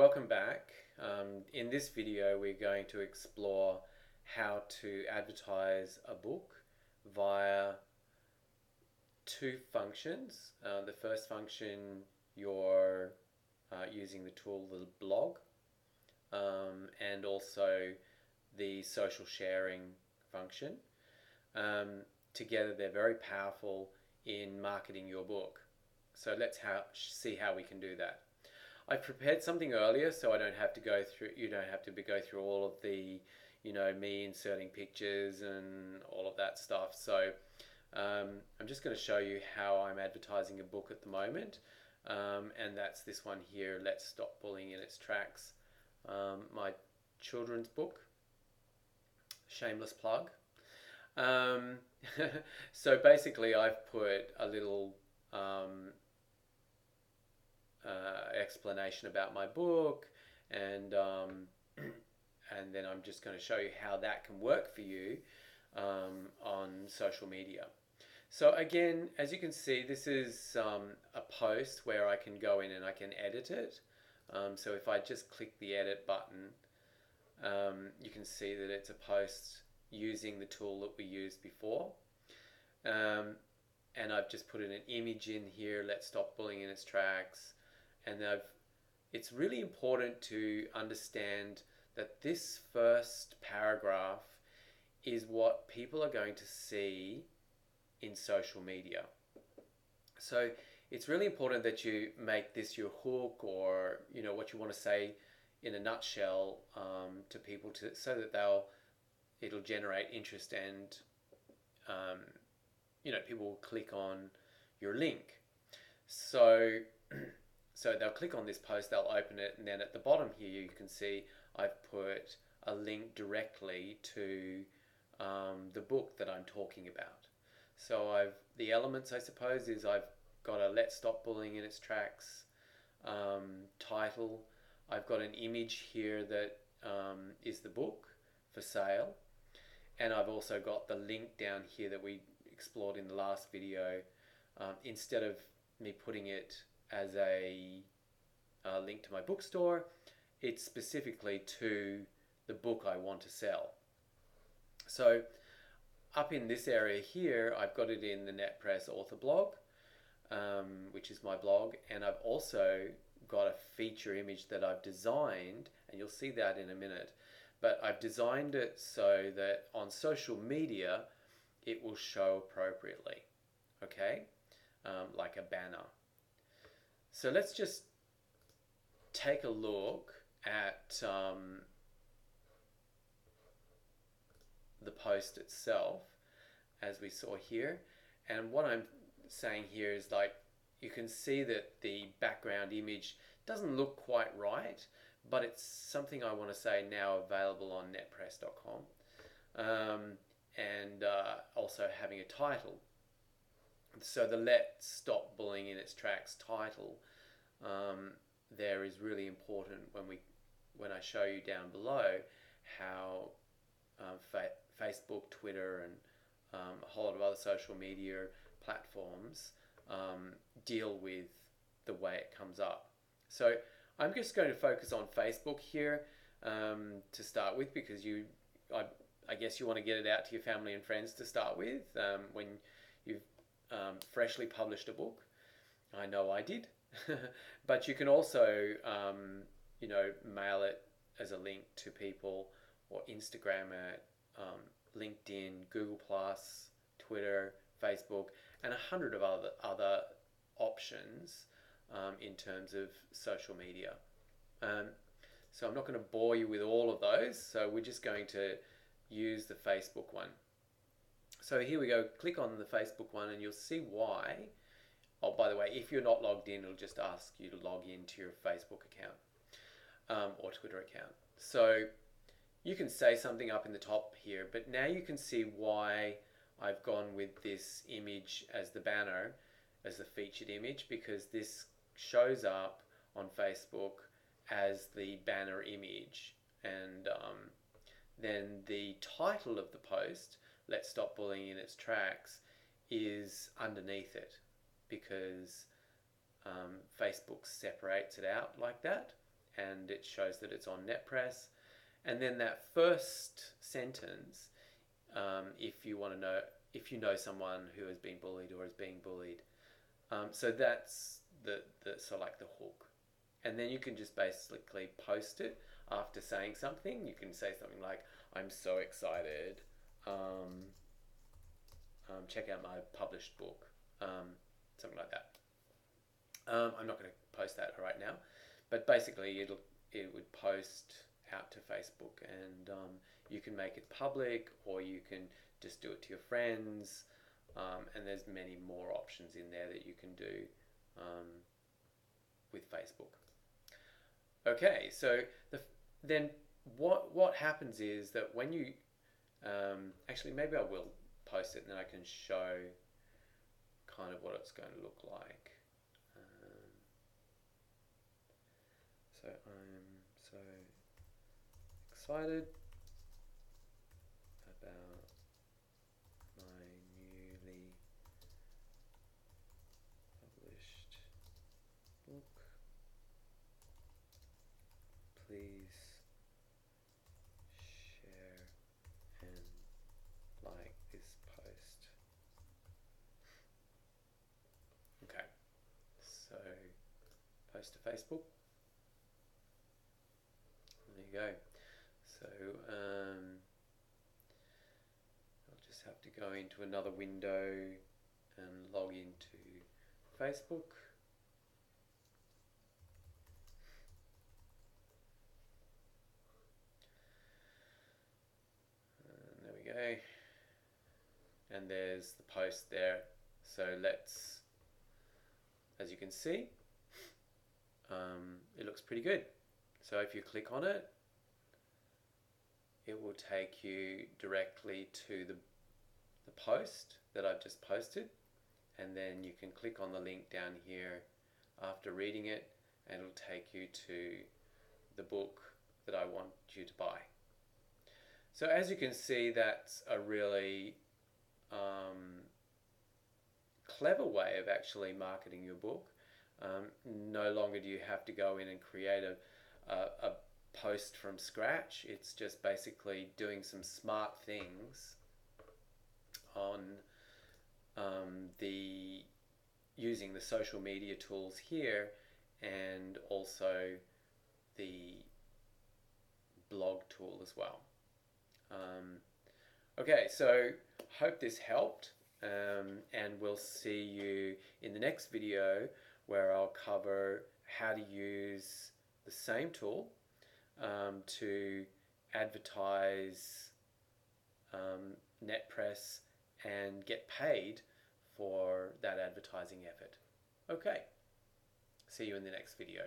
Welcome back. In this video we're going to explore how to advertise a book via two functions. The first function, you're using the tool, the blog, and also the social sharing function. Together they're very powerful in marketing your book. So let's see how we can do that. I've prepared something earlier so I don't have to go through, you don't have to go through all of the, me inserting pictures and all of that stuff. So I'm just going to show you how I'm advertising a book at the moment. And that's this one here, Let's Stop Bullying in Its Tracks. My children's book, shameless plug. So basically I've put a little explanation about my book, and then I'm just going to show you how that can work for you on social media. So again, as you can see, this is a post where I can go in and I can edit it. So if I just click the edit button, you can see that it's a post using the tool that we used before. And I've just put in an image in here, Let's Stop Bullying in Its Tracks. And it's really important to understand that this first paragraph is what people are going to see in social media. So it's really important that you make this your hook, or what you want to say in a nutshell to people, so that it'll generate interest, and people will click on your link. So they'll click on this post, they'll open it, and then at the bottom here you can see I've put a link directly to the book that I'm talking about. So the elements, I suppose, is I've got a Let's Stop Bullying in Its Tracks title. I've got an image here that is the book for sale, and I've also got the link down here that we explored in the last video. Instead of me putting it as a link to my bookstore, it's specifically to the book I want to sell. So up in this area here, I've got it in the Nettpress author blog, which is my blog, and I've also got a feature image that I've designed, and you'll see that in a minute. But I've designed it so that on social media it will show appropriately, okay, like a banner. So let's just take a look at the post itself, as we saw here. And what I'm saying here is, like, you can see that the background image doesn't look quite right, but it's something I want to say now available on nettpress.com, and also having a title. So the Let's Stop Bullying in Its Tracks title there is really important when I show you down below how Facebook, Twitter, and a whole lot of other social media platforms deal with the way it comes up. So I'm just going to focus on Facebook here to start with, because I guess you want to get it out to your family and friends to start with when you've freshly published a book. I know I did. But you can also mail it as a link to people, or Instagram it, LinkedIn, Google+, Twitter, Facebook, and 100 of other options in terms of social media. So I'm not going to bore you with all of those, so we're just going to use the Facebook one. So here we go, click on the Facebook one and you'll see why. Oh, by the way, if you're not logged in, it'll just ask you to log into your Facebook account or Twitter account. So you can say something up in the top here, but now you can see why I've gone with this image as the banner, as the featured image, because this shows up on Facebook as the banner image. And then the title of the post, Let's Stop Bullying in Its Tracks, is underneath it, because Facebook separates it out like that, and it shows that it's on Nettpress. And then that first sentence, if you want to know, if you know someone who has been bullied or is being bullied. So that's the so like the hook. And then you can just basically post it after saying something. You can say something like, "I'm so excited. Check out my published book." Something like that. I'm not going to post that right now, but basically it would post out to Facebook, and you can make it public, or you can just do it to your friends, and there's many more options in there that you can do with Facebook. Okay, so then what happens is that when you actually, maybe I will post it and then I can show kind of what it's going to look like. So I'm so excited about my newly published book. Please share and like this post. Okay, so post to Facebook. There you go. So I'll just have to go into another window and log into Facebook. And there we go. And there's the post there. So let's, as you can see, it looks pretty good. So if you click on it, it will take you directly to the post that I've just posted, and then you can click on the link down here after reading it, and it'll take you to the book that I want you to buy. So as you can see, that's a really clever way of actually marketing your book. No longer do you have to go in and create a post from scratch. It's just basically doing some smart things on using the social media tools here, and also the blog tool as well. Okay, so hope this helped, and we'll see you in the next video, where I'll cover how to use the same tool to advertise Nettpress and get paid for that advertising effort. Okay, see you in the next video.